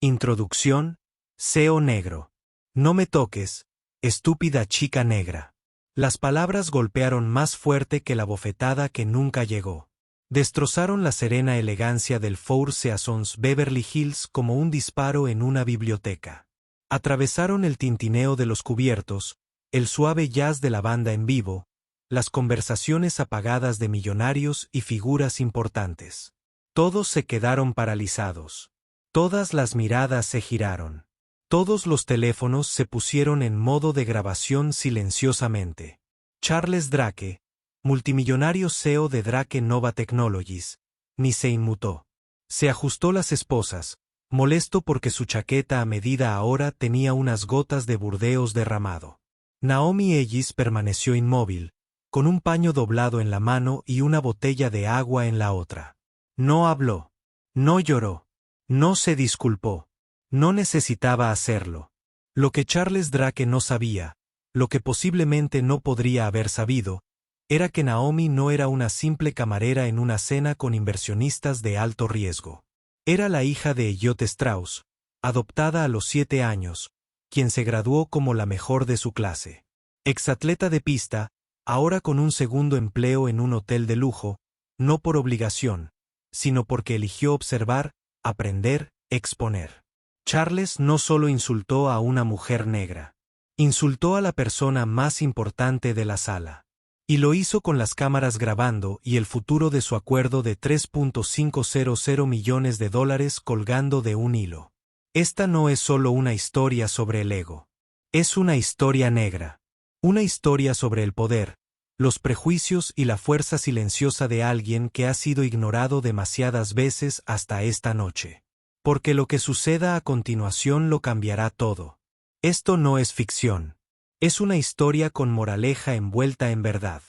Introducción, SEO negro. No me toques, estúpida chica negra. Las palabras golpearon más fuerte que la bofetada que nunca llegó. Destrozaron la serena elegancia del Four Seasons Beverly Hills como un disparo en una biblioteca. Atravesaron el tintineo de los cubiertos, el suave jazz de la banda en vivo, las conversaciones apagadas de millonarios y figuras importantes. Todos se quedaron paralizados. Todas las miradas se giraron. Todos los teléfonos se pusieron en modo de grabación silenciosamente. Charles Drake, multimillonario CEO de Drake Nova Technologies, ni se inmutó. Se ajustó las esposas, molesto porque su chaqueta a medida ahora tenía unas gotas de Burdeos derramado. Naomi Ellis permaneció inmóvil, con un paño doblado en la mano y una botella de agua en la otra. No habló. No lloró. No se disculpó. No necesitaba hacerlo. Lo que Charles Drake no sabía, lo que posiblemente no podría haber sabido, era que Naomi no era una simple camarera en una cena con inversionistas de alto riesgo. Era la hija de Elliot Strauss, adoptada a los 7 años, quien se graduó como la mejor de su clase. Exatleta de pista, ahora con un segundo empleo en un hotel de lujo, no por obligación, sino porque eligió observar, aprender, exponer. Charles no solo insultó a una mujer negra, insultó a la persona más importante de la sala. Y lo hizo con las cámaras grabando y el futuro de su acuerdo de $3.500 millones colgando de un hilo. Esta no es solo una historia sobre el ego. Es una historia negra. Una historia sobre el poder, los prejuicios y la fuerza silenciosa de alguien que ha sido ignorado demasiadas veces hasta esta noche. Porque lo que suceda a continuación lo cambiará todo. Esto no es ficción. Es una historia con moraleja envuelta en verdad.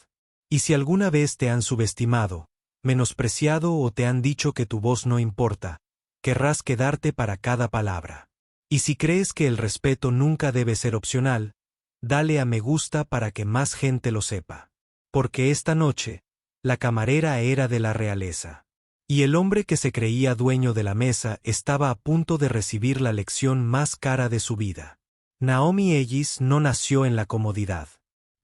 Y si alguna vez te han subestimado, menospreciado o te han dicho que tu voz no importa, querrás quedarte para cada palabra. Y si crees que el respeto nunca debe ser opcional, dale a me gusta para que más gente lo sepa. Porque esta noche, la camarera era de la realeza. Y el hombre que se creía dueño de la mesa estaba a punto de recibir la lección más cara de su vida. Naomi Ellis no nació en la comodidad.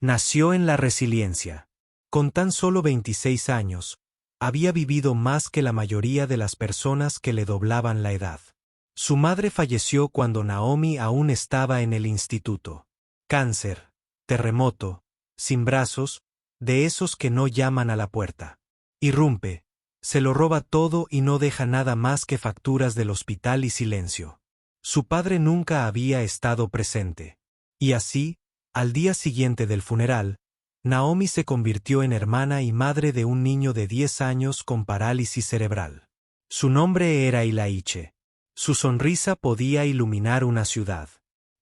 Nació en la resiliencia. Con tan solo 26 años, había vivido más que la mayoría de las personas que le doblaban la edad. Su madre falleció cuando Naomi aún estaba en el instituto. Cáncer, terremoto, sin brazos, de esos que no llaman a la puerta. Irrumpe, se lo roba todo y no deja nada más que facturas del hospital y silencio. Su padre nunca había estado presente. Y así, al día siguiente del funeral, Naomi se convirtió en hermana y madre de un niño de 10 años con parálisis cerebral. Su nombre era Ilaiche. Su sonrisa podía iluminar una ciudad.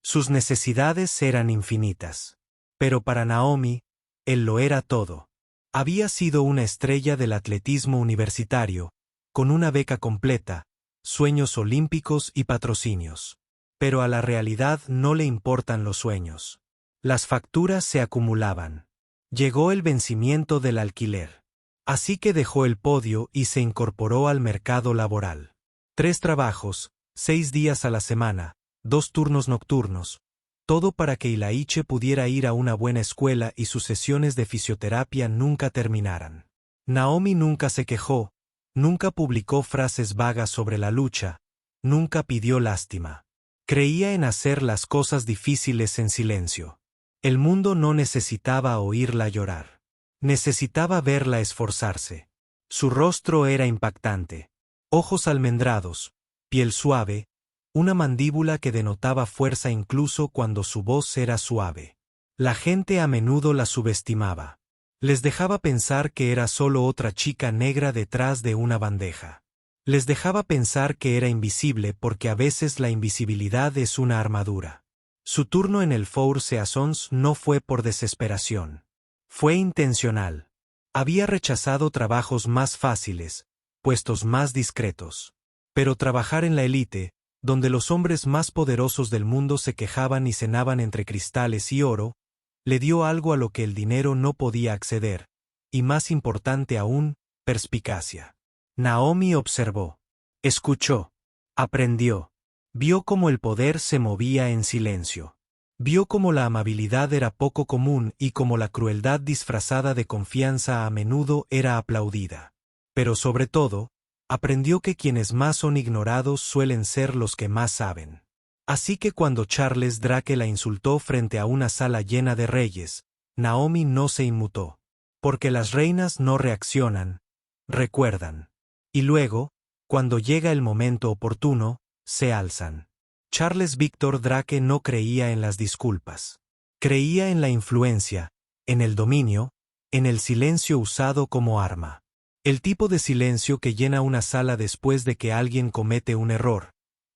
Sus necesidades eran infinitas. Pero para Naomi, él lo era todo. Había sido una estrella del atletismo universitario, con una beca completa, sueños olímpicos y patrocinios. Pero a la realidad no le importan los sueños. Las facturas se acumulaban. Llegó el vencimiento del alquiler. Así que dejó el podio y se incorporó al mercado laboral. 3 trabajos, 6 días a la semana, 2 turnos nocturnos. Todo para que Ilaiche pudiera ir a una buena escuela y sus sesiones de fisioterapia nunca terminaran. Naomi nunca se quejó, nunca publicó frases vagas sobre la lucha, nunca pidió lástima. Creía en hacer las cosas difíciles en silencio. El mundo no necesitaba oírla llorar. Necesitaba verla esforzarse. Su rostro era impactante. Ojos almendrados, piel suave, una mandíbula que denotaba fuerza incluso cuando su voz era suave. La gente a menudo la subestimaba. Les dejaba pensar que era solo otra chica negra detrás de una bandeja. Les dejaba pensar que era invisible porque a veces la invisibilidad es una armadura. Su turno en el Four Seasons no fue por desesperación. Fue intencional. Había rechazado trabajos más fáciles, puestos más discretos. Pero trabajar en la élite, donde los hombres más poderosos del mundo se quejaban y cenaban entre cristales y oro, le dio algo a lo que el dinero no podía acceder, y más importante aún, perspicacia. Naomi observó, escuchó, aprendió. Vio cómo el poder se movía en silencio. Vio cómo la amabilidad era poco común y cómo la crueldad disfrazada de confianza a menudo era aplaudida. Pero sobre todo, aprendió que quienes más son ignorados suelen ser los que más saben. Así que cuando Charles Drake la insultó frente a una sala llena de reyes, Naomi no se inmutó. Porque las reinas no reaccionan, recuerdan. Y luego, cuando llega el momento oportuno, se alzan. Charles Victor Drake no creía en las disculpas. Creía en la influencia, en el dominio, en el silencio usado como arma. El tipo de silencio que llena una sala después de que alguien comete un error.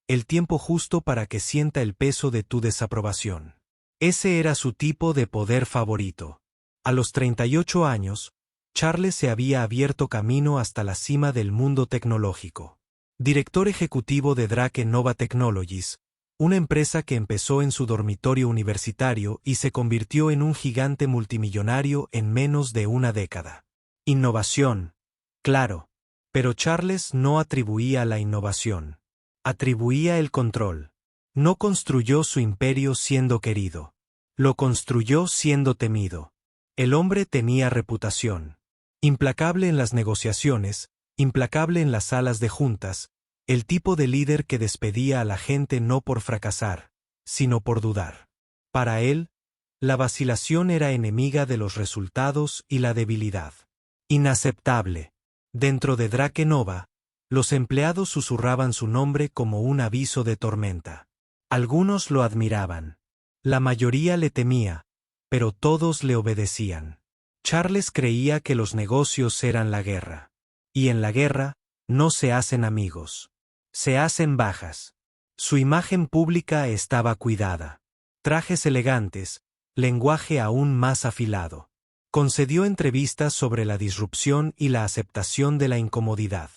El tiempo justo para que sienta el peso de tu desaprobación. Ese era su tipo de poder favorito. A los 38 años, Charles se había abierto camino hasta la cima del mundo tecnológico. Director ejecutivo de Drake Nova Technologies, una empresa que empezó en su dormitorio universitario y se convirtió en un gigante multimillonario en menos de una década. Innovación. Claro. Pero Charles no atribuía la innovación. Atribuía el control. No construyó su imperio siendo querido. Lo construyó siendo temido. El hombre tenía reputación. Implacable en las negociaciones, implacable en las salas de juntas, el tipo de líder que despedía a la gente no por fracasar, sino por dudar. Para él, la vacilación era enemiga de los resultados y la debilidad. Inaceptable. Dentro de Drake Nova, los empleados susurraban su nombre como un aviso de tormenta. Algunos lo admiraban. La mayoría le temía, pero todos le obedecían. Charles creía que los negocios eran la guerra. Y en la guerra, no se hacen amigos. Se hacen bajas. Su imagen pública estaba cuidada. Trajes elegantes, lenguaje aún más afilado. Concedió entrevistas sobre la disrupción y la aceptación de la incomodidad.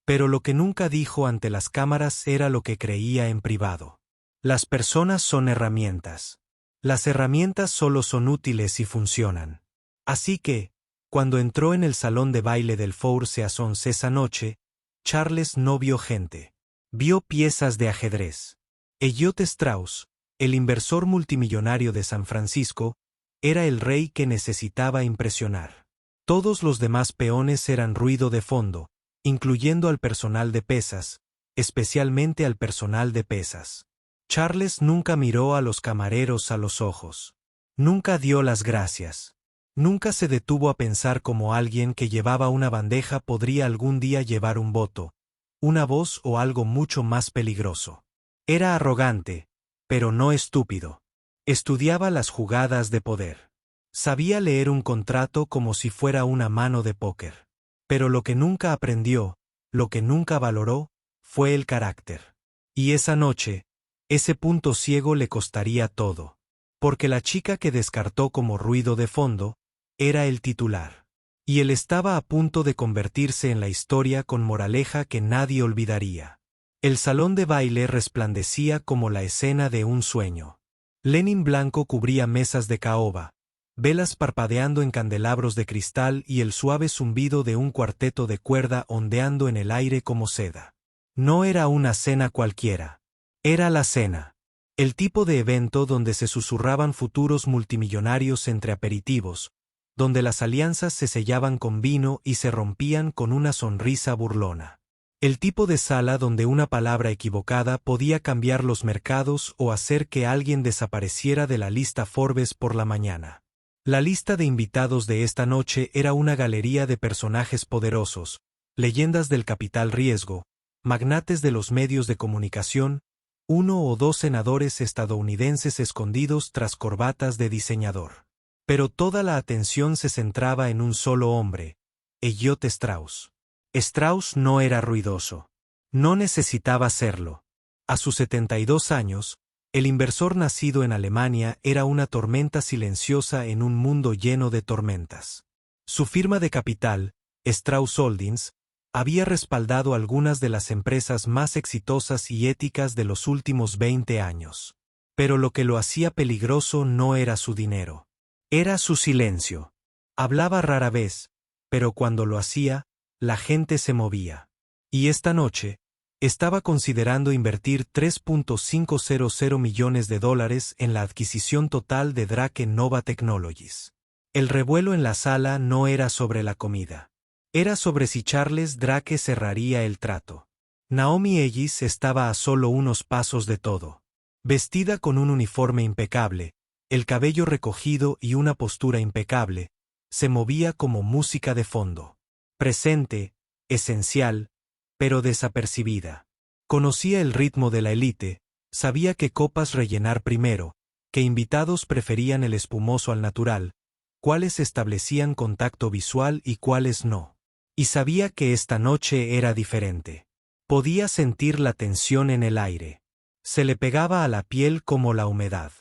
Pero lo que nunca dijo ante las cámaras era lo que creía en privado. Las personas son herramientas. Las herramientas solo son útiles si funcionan. Así que, cuando entró en el salón de baile del Four Seasons esa noche, Charles no vio gente. Vio piezas de ajedrez. Elliot Strauss, el inversor multimillonario de San Francisco, era el rey que necesitaba impresionar. Todos los demás peones eran ruido de fondo, incluyendo al personal de pesas, especialmente al personal de pesas. Charles nunca miró a los camareros a los ojos. Nunca dio las gracias. Nunca se detuvo a pensar cómo alguien que llevaba una bandeja podría algún día llevar un voto, una voz o algo mucho más peligroso. Era arrogante, pero no estúpido. Estudiaba las jugadas de poder. Sabía leer un contrato como si fuera una mano de póker. Pero lo que nunca aprendió, lo que nunca valoró, fue el carácter. Y esa noche, ese punto ciego le costaría todo. Porque la chica que descartó como ruido de fondo, era el titular. Y él estaba a punto de convertirse en la historia con moraleja que nadie olvidaría. El salón de baile resplandecía como la escena de un sueño. Lenin blanco cubría mesas de caoba, velas parpadeando en candelabros de cristal y el suave zumbido de un cuarteto de cuerda ondeando en el aire como seda. No era una cena cualquiera. Era la cena. El tipo de evento donde se susurraban futuros multimillonarios entre aperitivos, donde las alianzas se sellaban con vino y se rompían con una sonrisa burlona. El tipo de sala donde una palabra equivocada podía cambiar los mercados o hacer que alguien desapareciera de la lista Forbes por la mañana. La lista de invitados de esta noche era una galería de personajes poderosos, leyendas del capital riesgo, magnates de los medios de comunicación, 1 o 2 senadores estadounidenses escondidos tras corbatas de diseñador. Pero toda la atención se centraba en un solo hombre, Elliot Strauss. Strauss no era ruidoso. No necesitaba serlo. A sus 72 años, el inversor nacido en Alemania era una tormenta silenciosa en un mundo lleno de tormentas. Su firma de capital, Strauss Holdings, había respaldado algunas de las empresas más exitosas y éticas de los últimos 20 años. Pero lo que lo hacía peligroso no era su dinero. Era su silencio. Hablaba rara vez, pero cuando lo hacía, la gente se movía. Y esta noche, Estaba considerando invertir $3.500 millones en la adquisición total de Drake Nova Technologies. El revuelo en la sala no era sobre la comida. Era sobre si Charles Drake cerraría el trato. Naomi Ellis estaba a solo unos pasos de todo. Vestida con un uniforme impecable, el cabello recogido y una postura impecable, se movía como música de fondo. Presente, esencial, pero desapercibida. Conocía el ritmo de la élite, sabía qué copas rellenar primero, qué invitados preferían el espumoso al natural, cuáles establecían contacto visual y cuáles no. Y sabía que esta noche era diferente. Podía sentir la tensión en el aire. Se le pegaba a la piel como la humedad.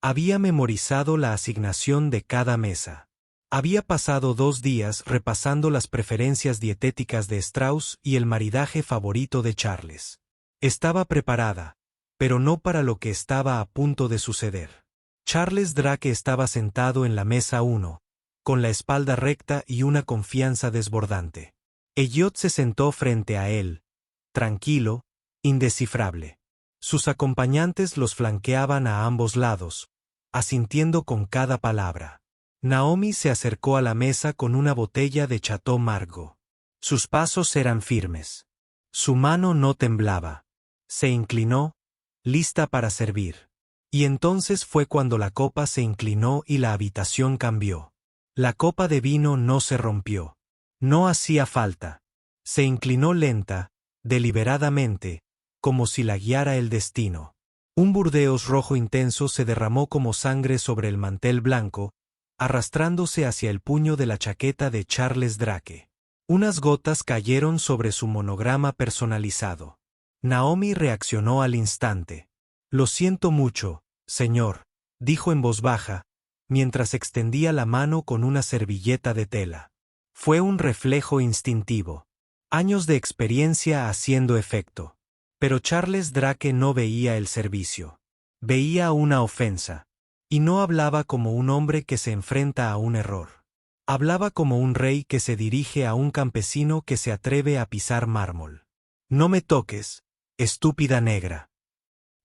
Había memorizado la asignación de cada mesa. Había pasado 2 días repasando las preferencias dietéticas de Strauss y el maridaje favorito de Charles. Estaba preparada, pero no para lo que estaba a punto de suceder. Charles Drake estaba sentado en la mesa 1, con la espalda recta y una confianza desbordante. Elliot se sentó frente a él, tranquilo, indescifrable. Sus acompañantes los flanqueaban a ambos lados, asintiendo con cada palabra. Naomi se acercó a la mesa con una botella de Chateau Margaux. Sus pasos eran firmes. Su mano no temblaba. Se inclinó, lista para servir. Y entonces fue cuando la copa se inclinó y la habitación cambió. La copa de vino no se rompió. No hacía falta. Se inclinó lenta, deliberadamente, como si la guiara el destino. Un burdeos rojo intenso se derramó como sangre sobre el mantel blanco, arrastrándose hacia el puño de la chaqueta de Charles Drake. Unas gotas cayeron sobre su monograma personalizado. Naomi reaccionó al instante. «Lo siento mucho, señor», dijo en voz baja, mientras extendía la mano con una servilleta de tela. Fue un reflejo instintivo. Años de experiencia haciendo efecto. Pero Charles Drake no veía el servicio. Veía una ofensa. Y no hablaba como un hombre que se enfrenta a un error. Hablaba como un rey que se dirige a un campesino que se atreve a pisar mármol. «No me toques, estúpida negra».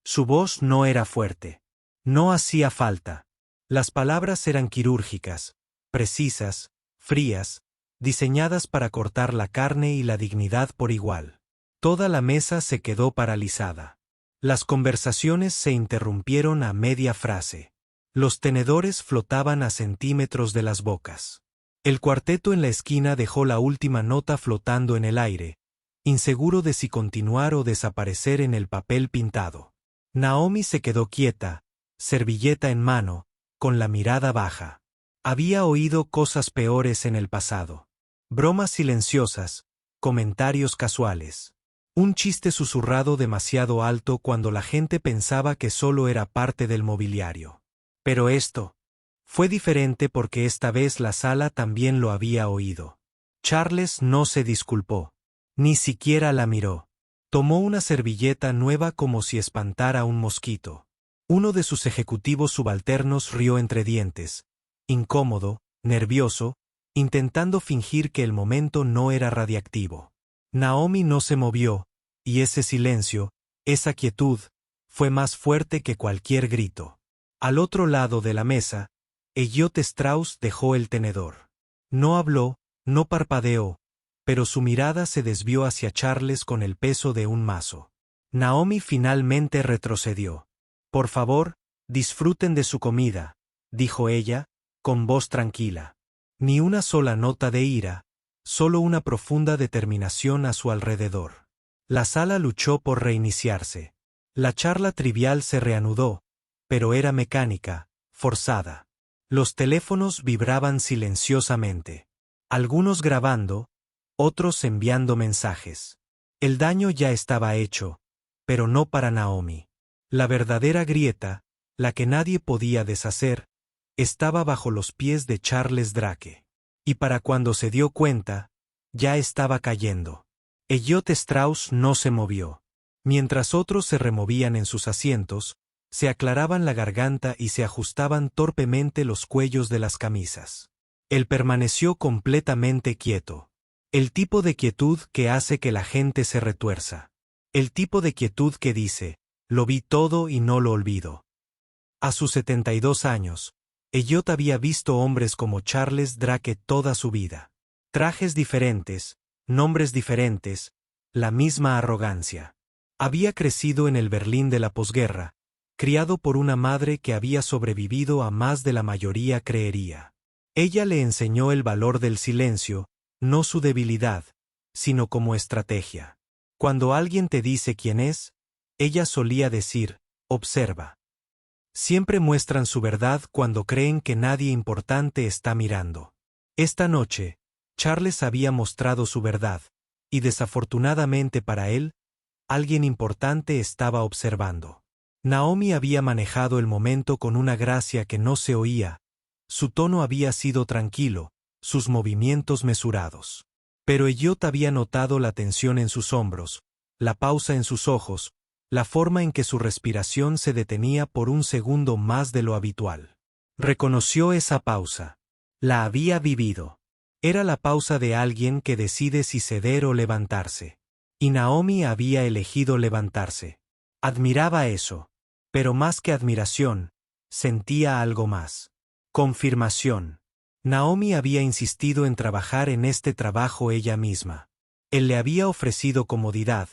Su voz no era fuerte. No hacía falta. Las palabras eran quirúrgicas, precisas, frías, diseñadas para cortar la carne y la dignidad por igual. Toda la mesa se quedó paralizada. Las conversaciones se interrumpieron a media frase. Los tenedores flotaban a centímetros de las bocas. El cuarteto en la esquina dejó la última nota flotando en el aire, inseguro de si continuar o desaparecer en el papel pintado. Naomi se quedó quieta, servilleta en mano, con la mirada baja. Había oído cosas peores en el pasado. Bromas silenciosas, comentarios casuales. Un chiste susurrado demasiado alto cuando la gente pensaba que solo era parte del mobiliario. Pero esto fue diferente porque esta vez la sala también lo había oído. Charles no se disculpó. Ni siquiera la miró. Tomó una servilleta nueva como si espantara un mosquito. Uno de sus ejecutivos subalternos rió entre dientes, incómodo, nervioso, intentando fingir que el momento no era radiactivo. Naomi no se movió, y ese silencio, esa quietud, fue más fuerte que cualquier grito. Al otro lado de la mesa, Elliot Strauss dejó el tenedor. No habló, no parpadeó, pero su mirada se desvió hacia Charles con el peso de un mazo. Naomi finalmente retrocedió. «Por favor, disfruten de su comida», dijo ella, con voz tranquila. Ni una sola nota de ira, solo una profunda determinación a su alrededor. La sala luchó por reiniciarse. La charla trivial se reanudó, pero era mecánica, forzada. Los teléfonos vibraban silenciosamente. Algunos grabando, otros enviando mensajes. El daño ya estaba hecho, pero no para Naomi. La verdadera grieta, la que nadie podía deshacer, estaba bajo los pies de Charles Drake. Y para cuando se dio cuenta, ya estaba cayendo. Elliot Strauss no se movió. Mientras otros se removían en sus asientos, se aclaraban la garganta y se ajustaban torpemente los cuellos de las camisas. Él permaneció completamente quieto. El tipo de quietud que hace que la gente se retuerza. El tipo de quietud que dice, lo vi todo y no lo olvido. A sus 72 años, Elliot había visto hombres como Charles Drake toda su vida. Trajes diferentes, nombres diferentes, la misma arrogancia. Había crecido en el Berlín de la posguerra, criado por una madre que había sobrevivido a más de la mayoría creería. Ella le enseñó el valor del silencio, no su debilidad, sino como estrategia. Cuando alguien te dice quién es, ella solía decir, observa. Siempre muestran su verdad cuando creen que nadie importante está mirando. Esta noche, Charles había mostrado su verdad, y desafortunadamente para él, alguien importante estaba observando. Naomi había manejado el momento con una gracia que no se oía, su tono había sido tranquilo, sus movimientos mesurados. Pero Elliot había notado la tensión en sus hombros, la pausa en sus ojos, la forma en que su respiración se detenía por un segundo más de lo habitual. Reconoció esa pausa. La había vivido. Era la pausa de alguien que decide si ceder o levantarse. Y Naomi había elegido levantarse. Admiraba eso. Pero más que admiración, sentía algo más. Confirmación. Naomi había insistido en trabajar en este trabajo ella misma. Él le había ofrecido comodidad,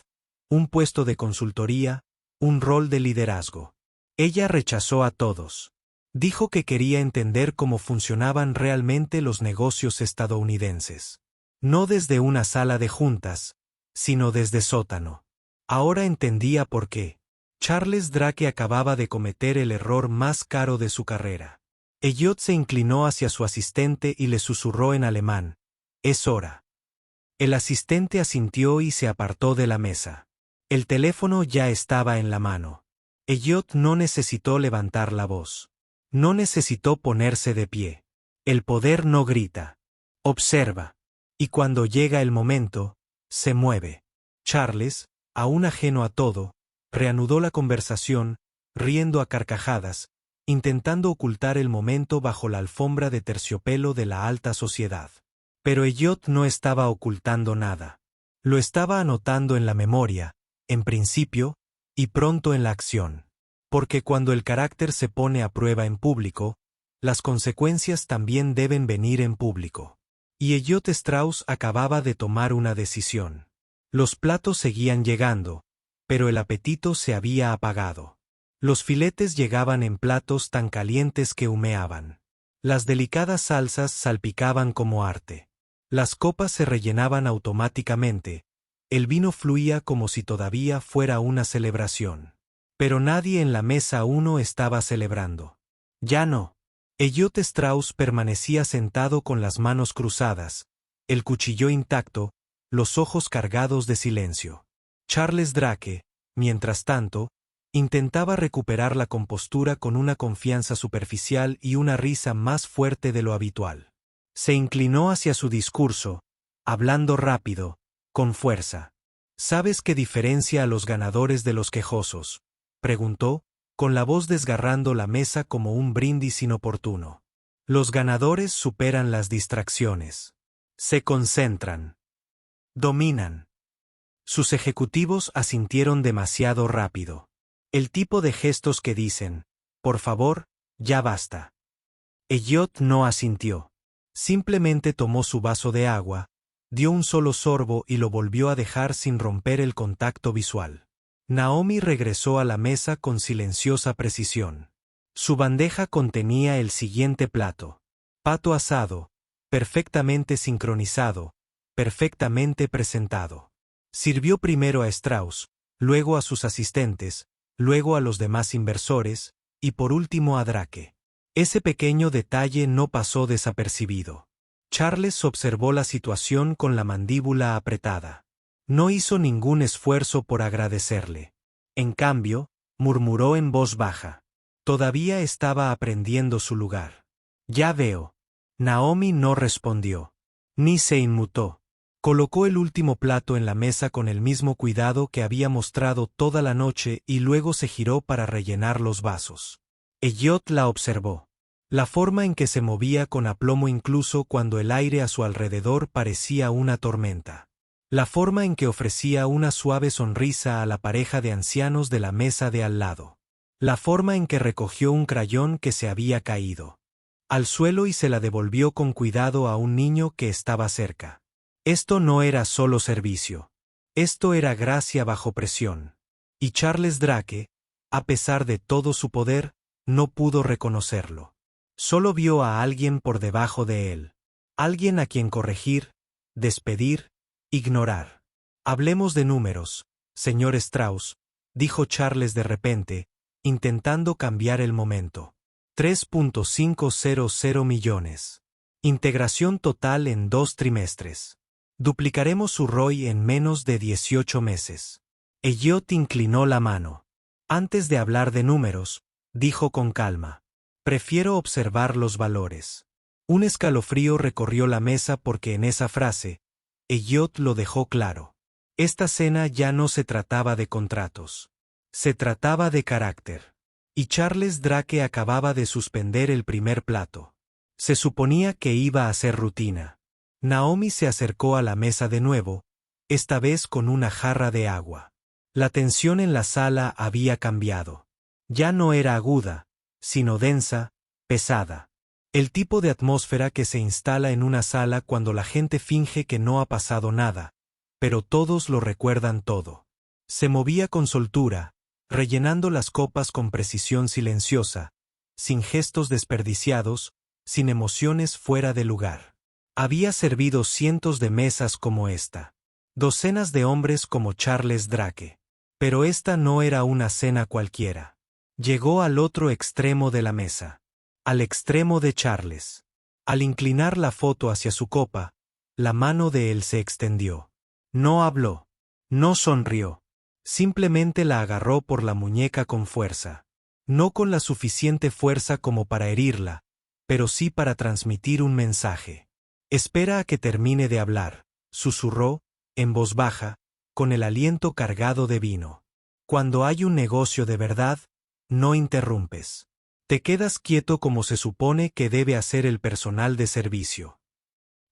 un puesto de consultoría, un rol de liderazgo. Ella rechazó a todos. Dijo que quería entender cómo funcionaban realmente los negocios estadounidenses. No desde una sala de juntas, sino desde sótano. Ahora entendía por qué. Charles Drake acababa de cometer el error más caro de su carrera. Elliot se inclinó hacia su asistente y le susurró en alemán, «Es hora». El asistente asintió y se apartó de la mesa. El teléfono ya estaba en la mano. Elliot no necesitó levantar la voz. No necesitó ponerse de pie. El poder no grita. Observa. Y cuando llega el momento, se mueve. Charles, aún ajeno a todo, reanudó la conversación, riendo a carcajadas, intentando ocultar el momento bajo la alfombra de terciopelo de la alta sociedad. Pero Elliot no estaba ocultando nada. Lo estaba anotando en la memoria, en principio, y pronto en la acción. Porque cuando el carácter se pone a prueba en público, las consecuencias también deben venir en público. Y Elliot Strauss acababa de tomar una decisión. Los platos seguían llegando, pero el apetito se había apagado. Los filetes llegaban en platos tan calientes que humeaban. Las delicadas salsas salpicaban como arte. Las copas se rellenaban automáticamente. El vino fluía como si todavía fuera una celebración. Pero nadie en la mesa 1 estaba celebrando. Ya no. Elliot Strauss permanecía sentado con las manos cruzadas, el cuchillo intacto, los ojos cargados de silencio. Charles Drake, mientras tanto, intentaba recuperar la compostura con una confianza superficial y una risa más fuerte de lo habitual. Se inclinó hacia su discurso, hablando rápido, con fuerza. ¿Sabes qué diferencia a los ganadores de los quejosos?, preguntó, con la voz desgarrando la mesa como un brindis inoportuno. Los ganadores superan las distracciones. Se concentran. Dominan. Sus ejecutivos asintieron demasiado rápido. El tipo de gestos que dicen, por favor, ya basta. Elliot no asintió. Simplemente tomó su vaso de agua, dio un solo sorbo y lo volvió a dejar sin romper el contacto visual. Naomi regresó a la mesa con silenciosa precisión. Su bandeja contenía el siguiente plato. Pato asado, perfectamente sincronizado, perfectamente presentado. Sirvió primero a Strauss, luego a sus asistentes, luego a los demás inversores, y por último a Drake. Ese pequeño detalle no pasó desapercibido. Charles observó la situación con la mandíbula apretada. No hizo ningún esfuerzo por agradecerle. En cambio, murmuró en voz baja. Todavía estaba aprendiendo su lugar. Ya veo. Naomi no respondió. Ni se inmutó. Colocó el último plato en la mesa con el mismo cuidado que había mostrado toda la noche y luego se giró para rellenar los vasos. Elliot la observó. La forma en que se movía con aplomo incluso cuando el aire a su alrededor parecía una tormenta. La forma en que ofrecía una suave sonrisa a la pareja de ancianos de la mesa de al lado. La forma en que recogió un crayón que se había caído al suelo y se la devolvió con cuidado a un niño que estaba cerca. Esto no era solo servicio. Esto era gracia bajo presión. Y Charles Drake, a pesar de todo su poder, no pudo reconocerlo. Solo vio a alguien por debajo de él. Alguien a quien corregir, despedir, ignorar. Hablemos de números, señor Strauss, dijo Charles de repente, intentando cambiar el momento. 3.500 millones. Integración total en 2 trimestres. Duplicaremos su ROI en menos de 18 meses. Elliot inclinó la mano. Antes de hablar de números, dijo con calma. Prefiero observar los valores. Un escalofrío recorrió la mesa porque en esa frase, Elliot lo dejó claro. Esta cena ya no se trataba de contratos. Se trataba de carácter. Y Charles Drake acababa de suspender el primer plato. Se suponía que iba a ser rutina. Naomi se acercó a la mesa de nuevo, esta vez con una jarra de agua. La tensión en la sala había cambiado. Ya no era aguda, sino densa, pesada. El tipo de atmósfera que se instala en una sala cuando la gente finge que no ha pasado nada, pero todos lo recuerdan todo. Se movía con soltura, rellenando las copas con precisión silenciosa, sin gestos desperdiciados, sin emociones fuera de lugar. Había servido cientos de mesas como esta. Docenas de hombres como Charles Drake. Pero esta no era una cena cualquiera. Llegó al otro extremo de la mesa. Al extremo de Charles. Al inclinar la foto hacia su copa, la mano de él se extendió. No habló. No sonrió. Simplemente la agarró por la muñeca con fuerza. No con la suficiente fuerza como para herirla, pero sí para transmitir un mensaje. Espera a que termine de hablar, susurró, en voz baja, con el aliento cargado de vino. Cuando hay un negocio de verdad, no interrumpes. Te quedas quieto como se supone que debe hacer el personal de servicio.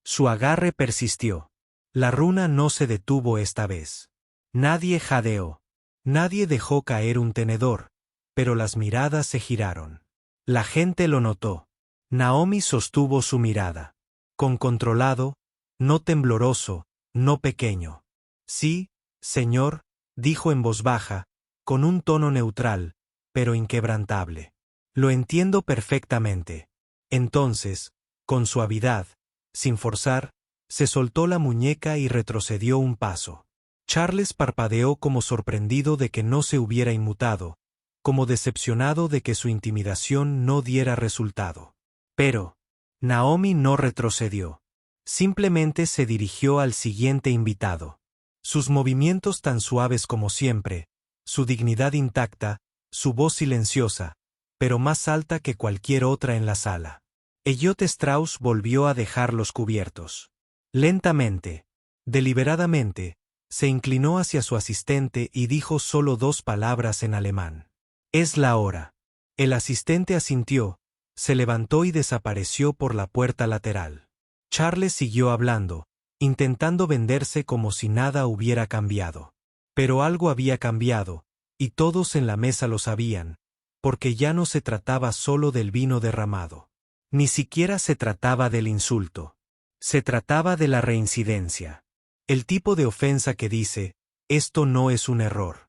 Su agarre persistió. La runa no se detuvo esta vez. Nadie jadeó. Nadie dejó caer un tenedor, pero las miradas se giraron. La gente lo notó. Naomi sostuvo su mirada. Con controlado, no tembloroso, no pequeño. Sí, señor, dijo en voz baja, con un tono neutral, pero inquebrantable. Lo entiendo perfectamente. Entonces, con suavidad, sin forzar, se soltó la muñeca y retrocedió un paso. Charles parpadeó como sorprendido de que no se hubiera inmutado, como decepcionado de que su intimidación no diera resultado. Pero Naomi no retrocedió. Simplemente se dirigió al siguiente invitado. Sus movimientos tan suaves como siempre, su dignidad intacta, su voz silenciosa, pero más alta que cualquier otra en la sala. Elliot Strauss volvió a dejar los cubiertos. Lentamente, deliberadamente, se inclinó hacia su asistente y dijo solo 2 palabras en alemán. Es la hora. El asistente asintió, se levantó y desapareció por la puerta lateral. Charles siguió hablando, intentando venderse como si nada hubiera cambiado. Pero algo había cambiado, y todos en la mesa lo sabían, porque ya no se trataba solo del vino derramado. Ni siquiera se trataba del insulto. Se trataba de la reincidencia. El tipo de ofensa que dice, esto no es un error.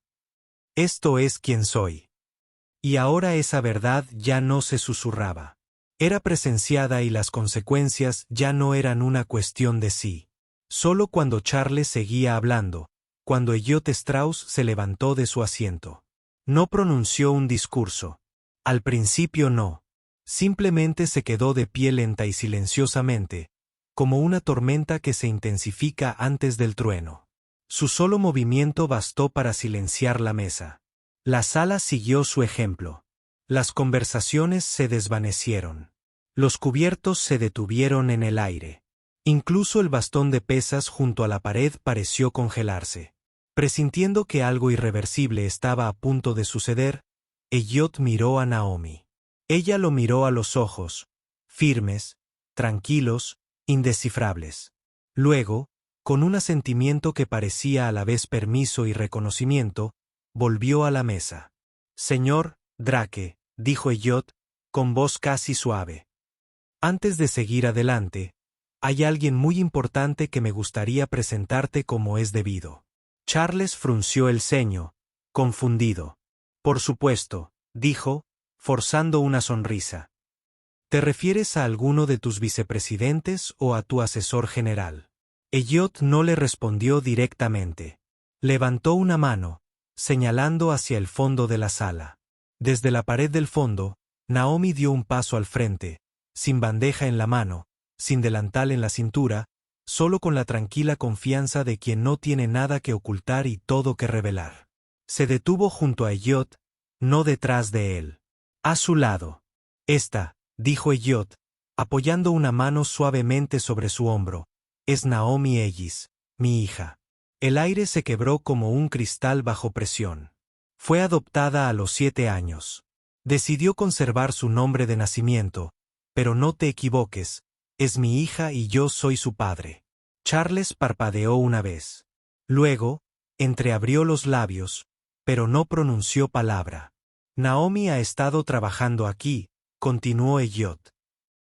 Esto es quien soy. Y ahora esa verdad ya no se susurraba. Era presenciada y las consecuencias ya no eran una cuestión de sí. Solo cuando Charles seguía hablando, cuando Elliot Strauss se levantó de su asiento. No pronunció un discurso. Al principio no. Simplemente se quedó de pie lenta y silenciosamente, como una tormenta que se intensifica antes del trueno. Su solo movimiento bastó para silenciar la mesa. La sala siguió su ejemplo. Las conversaciones se desvanecieron. Los cubiertos se detuvieron en el aire. Incluso el bastón de pesas junto a la pared pareció congelarse. Presintiendo que algo irreversible estaba a punto de suceder, Elliot miró a Naomi. Ella lo miró a los ojos, firmes, tranquilos, indescifrables. Luego, Con un asentimiento que parecía a la vez permiso y reconocimiento, volvió a la mesa. «Señor Drake», dijo Elliot, con voz casi suave. «Antes de seguir adelante, hay alguien muy importante que me gustaría presentarte como es debido». Charles frunció el ceño, confundido. «Por supuesto», dijo, forzando una sonrisa. «¿Te refieres a alguno de tus vicepresidentes o a tu asesor general?» Elliot no le respondió directamente. Levantó una mano, señalando hacia el fondo de la sala. Desde la pared del fondo, Naomi dio un paso al frente, sin bandeja en la mano, sin delantal en la cintura, solo con la tranquila confianza de quien no tiene nada que ocultar y todo que revelar. Se detuvo junto a Elliot, no detrás de él. A su lado. «Esta», dijo Elliot, apoyando una mano suavemente sobre su hombro, «es Naomi Ellis, mi hija». El aire se quebró como un cristal bajo presión. Fue adoptada a los 7 años. Decidió conservar su nombre de nacimiento, pero no te equivoques, es mi hija y yo soy su padre. Charles parpadeó una vez. Luego, entreabrió los labios, pero no pronunció palabra. «Naomi ha estado trabajando aquí», continuó Elliot.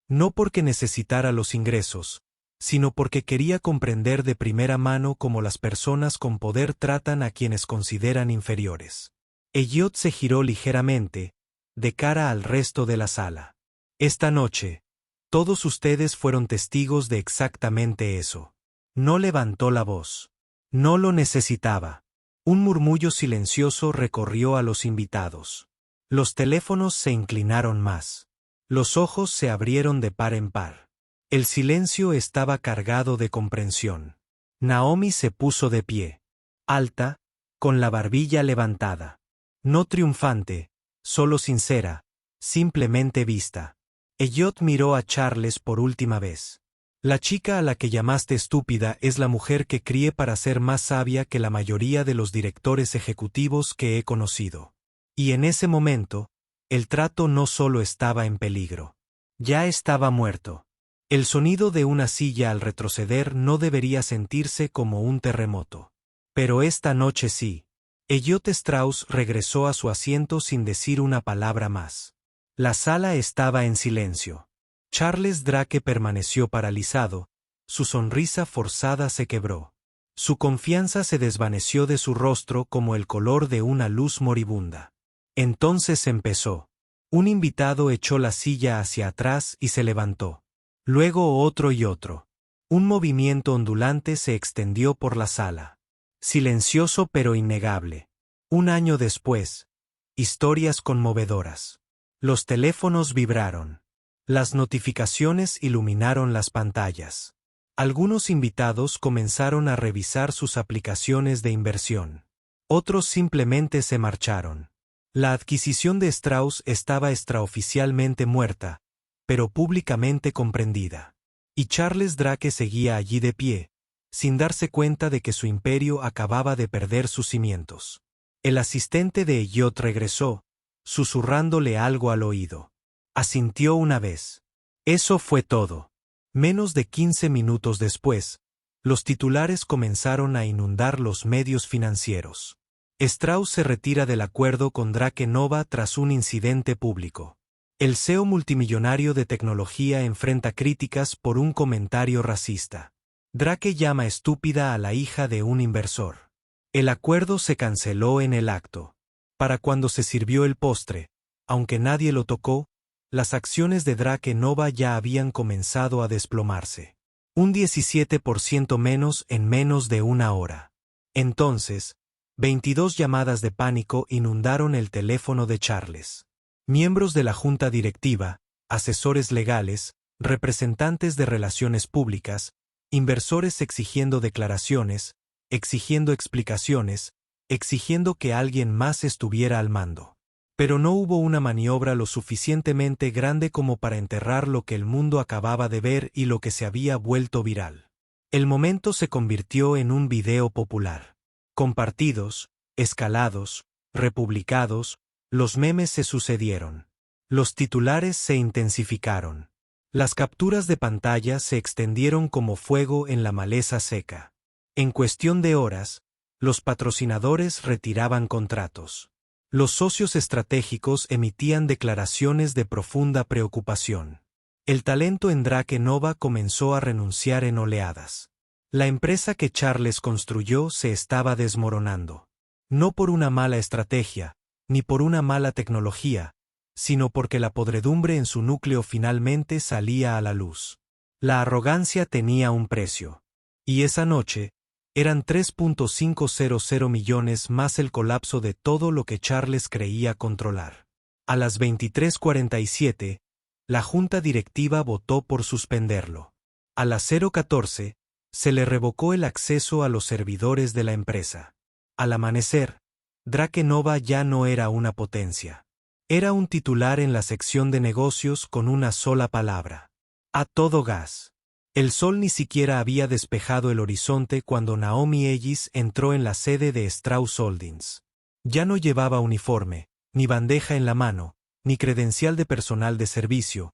«No porque necesitara los ingresos, sino porque quería comprender de primera mano cómo las personas con poder tratan a quienes consideran inferiores». Elliot se giró ligeramente, de cara al resto de la sala. «Esta noche, todos ustedes fueron testigos de exactamente eso». No levantó la voz. No lo necesitaba. Un murmullo silencioso recorrió a los invitados. Los teléfonos se inclinaron más. Los ojos se abrieron de par en par. El silencio estaba cargado de comprensión. Naomi se puso de pie. Alta, con la barbilla levantada. No triunfante, solo sincera, simplemente vista. Elliot miró a Charles por última vez. «La chica a la que llamaste estúpida es la mujer que crié para ser más sabia que la mayoría de los directores ejecutivos que he conocido». Y en ese momento, el trato no solo estaba en peligro. Ya estaba muerto. El sonido de una silla al retroceder no debería sentirse como un terremoto. Pero esta noche sí. Elliot Strauss regresó a su asiento sin decir una palabra más. La sala estaba en silencio. Charles Drake permaneció paralizado, su sonrisa forzada se quebró. Su confianza se desvaneció de su rostro como el color de una luz moribunda. Entonces empezó. Un invitado echó la silla hacia atrás y se levantó. Luego otro y otro. Un movimiento ondulante se extendió por la sala. Silencioso pero innegable. Un año después. Historias conmovedoras. Los teléfonos vibraron. Las notificaciones iluminaron las pantallas. Algunos invitados comenzaron a revisar sus aplicaciones de inversión. Otros simplemente se marcharon. La adquisición de Strauss estaba extraoficialmente muerta, pero públicamente comprendida. Y Charles Drake seguía allí de pie, sin darse cuenta de que su imperio acababa de perder sus cimientos. El asistente de Elliot regresó, susurrándole algo al oído. Asintió una vez. Eso fue todo. Menos de 15 minutos después, los titulares comenzaron a inundar los medios financieros. Strauss se retira del acuerdo con Drake Nova tras un incidente público. El CEO multimillonario de tecnología enfrenta críticas por un comentario racista. Drake llama estúpida a la hija de un inversor. El acuerdo se canceló en el acto. Para cuando se sirvió el postre, aunque nadie lo tocó, las acciones de Drake Nova ya habían comenzado a desplomarse. Un 17% menos en menos de una hora. Entonces, 22 llamadas de pánico inundaron el teléfono de Charles. Miembros de la junta directiva, asesores legales, representantes de relaciones públicas, inversores exigiendo declaraciones, exigiendo explicaciones, exigiendo que alguien más estuviera al mando. Pero no hubo una maniobra lo suficientemente grande como para enterrar lo que el mundo acababa de ver y lo que se había vuelto viral. El momento se convirtió en un video popular. Compartidos, escalados, republicados, los memes se sucedieron. Los titulares se intensificaron. Las capturas de pantalla se extendieron como fuego en la maleza seca. En cuestión de horas, los patrocinadores retiraban contratos. Los socios estratégicos emitían declaraciones de profunda preocupación. El talento en Drake Nova comenzó a renunciar en oleadas. La empresa que Charles construyó se estaba desmoronando. No por una mala estrategia, ni por una mala tecnología, sino porque la podredumbre en su núcleo finalmente salía a la luz. La arrogancia tenía un precio. Y esa noche, eran 3.500 millones más el colapso de todo lo que Charles creía controlar. A las 23:47, la junta directiva votó por suspenderlo. A las 0:14, se le revocó el acceso a los servidores de la empresa. Al amanecer, Drake Nova ya no era una potencia. Era un titular en la sección de negocios con una sola palabra. A todo gas. El sol ni siquiera había despejado el horizonte cuando Naomi Ellis entró en la sede de Strauss Holdings. Ya no llevaba uniforme, ni bandeja en la mano, ni credencial de personal de servicio.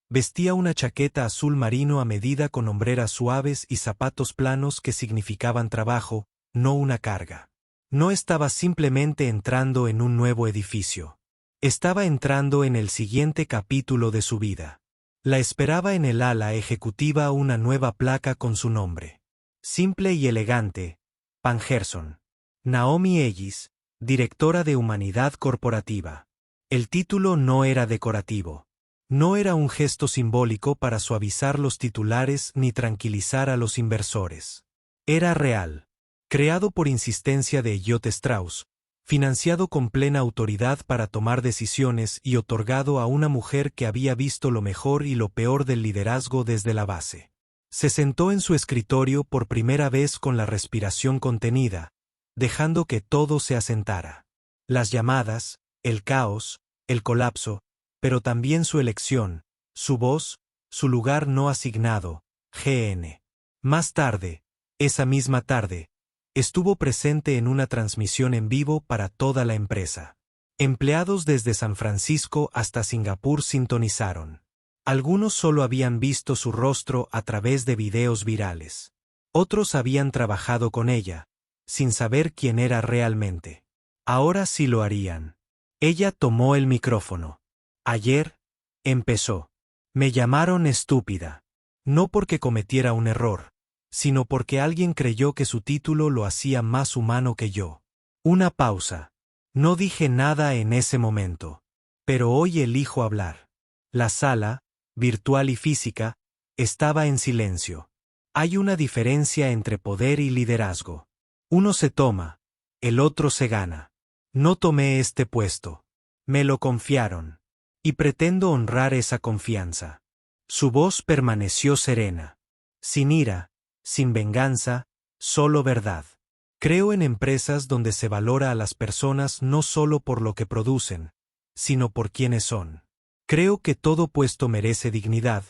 Vestía una chaqueta azul marino a medida con hombreras suaves y zapatos planos que significaban trabajo, no una carga. No estaba simplemente entrando en un nuevo edificio. Estaba entrando en el siguiente capítulo de su vida. La esperaba en el ala ejecutiva una nueva placa con su nombre. Simple y elegante, Pan Gerson. Naomi Ellis, directora de Humanidad Corporativa. El título no era decorativo. No era un gesto simbólico para suavizar los titulares ni tranquilizar a los inversores. Era real. Creado por insistencia de Elliott Strauss, financiado con plena autoridad para tomar decisiones y otorgado a una mujer que había visto lo mejor y lo peor del liderazgo desde la base. Se sentó en su escritorio por primera vez con la respiración contenida, dejando que todo se asentara. Las llamadas, el caos, el colapso, pero también su elección, su voz, su lugar no asignado, GN. Más tarde, esa misma tarde, estuvo presente en una transmisión en vivo para toda la empresa. Empleados desde San Francisco hasta Singapur sintonizaron. Algunos solo habían visto su rostro a través de videos virales. Otros habían trabajado con ella, sin saber quién era realmente. Ahora sí lo harían. Ella tomó el micrófono. Ayer, empezó. Me llamaron estúpida. No porque cometiera un error, sino porque alguien creyó que su título lo hacía más humano que yo. Una pausa. No dije nada en ese momento. Pero hoy elijo hablar. La sala, virtual y física, estaba en silencio. Hay una diferencia entre poder y liderazgo. Uno se toma, el otro se gana. No tomé este puesto. Me lo confiaron. Y pretendo honrar esa confianza. Su voz permaneció serena. Sin ira, sin venganza, solo verdad. Creo en empresas donde se valora a las personas no solo por lo que producen, sino por quienes son. Creo que todo puesto merece dignidad,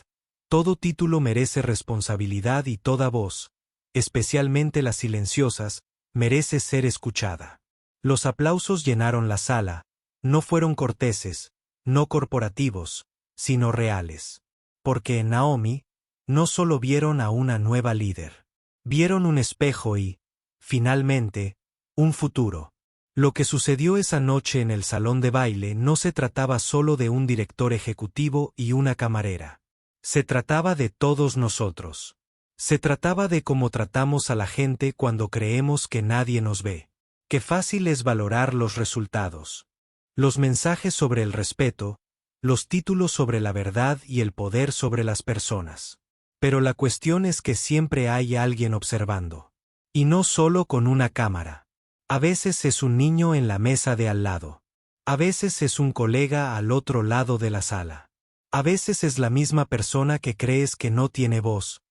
todo título merece responsabilidad y toda voz, especialmente las silenciosas, merece ser escuchada. Los aplausos llenaron la sala, no fueron corteses, no corporativos, sino reales. Porque en Naomi, no solo vieron a una nueva líder. Vieron un espejo y, finalmente, un futuro. Lo que sucedió esa noche en el salón de baile no se trataba solo de un director ejecutivo y una camarera. Se trataba de todos nosotros. Se trataba de cómo tratamos a la gente cuando creemos que nadie nos ve. Qué fácil es valorar los resultados. Los mensajes sobre el respeto, los títulos sobre la verdad y el poder sobre las personas. Pero la cuestión es que siempre hay alguien observando. Y no solo con una cámara. A veces es un niño en la mesa de al lado. A veces es un colega al otro lado de la sala. A veces es la misma persona que crees que no tiene voz,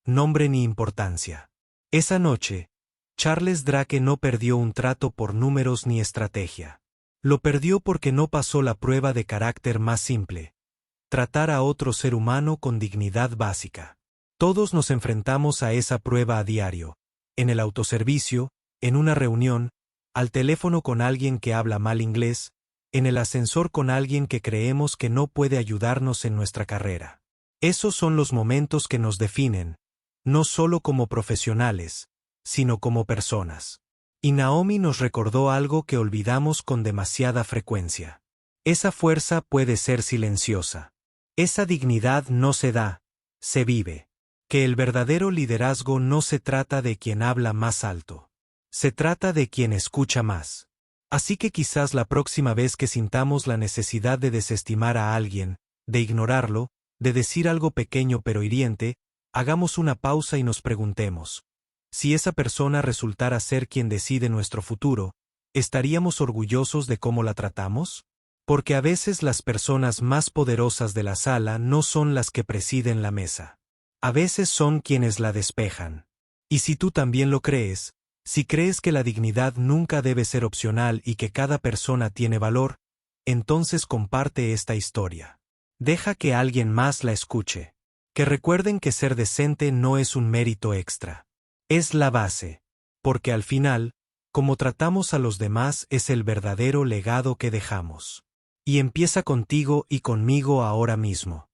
nombre ni importancia. Esa noche, Charles Drake no perdió un trato por números ni estrategia. Lo perdió porque no pasó la prueba de carácter más simple. Tratar a otro ser humano con dignidad básica. Todos nos enfrentamos a esa prueba a diario. En el autoservicio, en una reunión, al teléfono con alguien que habla mal inglés, en el ascensor con alguien que creemos que no puede ayudarnos en nuestra carrera. Esos son los momentos que nos definen, no solo como profesionales, sino como personas. Y Naomi nos recordó algo que olvidamos con demasiada frecuencia. Esa fuerza puede ser silenciosa. Esa dignidad no se da, se vive. Que el verdadero liderazgo no se trata de quien habla más alto. Se trata de quien escucha más. Así que quizás la próxima vez que sintamos la necesidad de desestimar a alguien, de ignorarlo, de decir algo pequeño pero hiriente, hagamos una pausa y nos preguntemos: si esa persona resultara ser quien decide nuestro futuro, ¿estaríamos orgullosos de cómo la tratamos? Porque a veces las personas más poderosas de la sala no son las que presiden la mesa. A veces son quienes la despejan. Y si tú también lo crees, si crees que la dignidad nunca debe ser opcional y que cada persona tiene valor, entonces comparte esta historia. Deja que alguien más la escuche. Que recuerden que ser decente no es un mérito extra. Es la base. Porque al final, como tratamos a los demás es el verdadero legado que dejamos. Y empieza contigo y conmigo ahora mismo.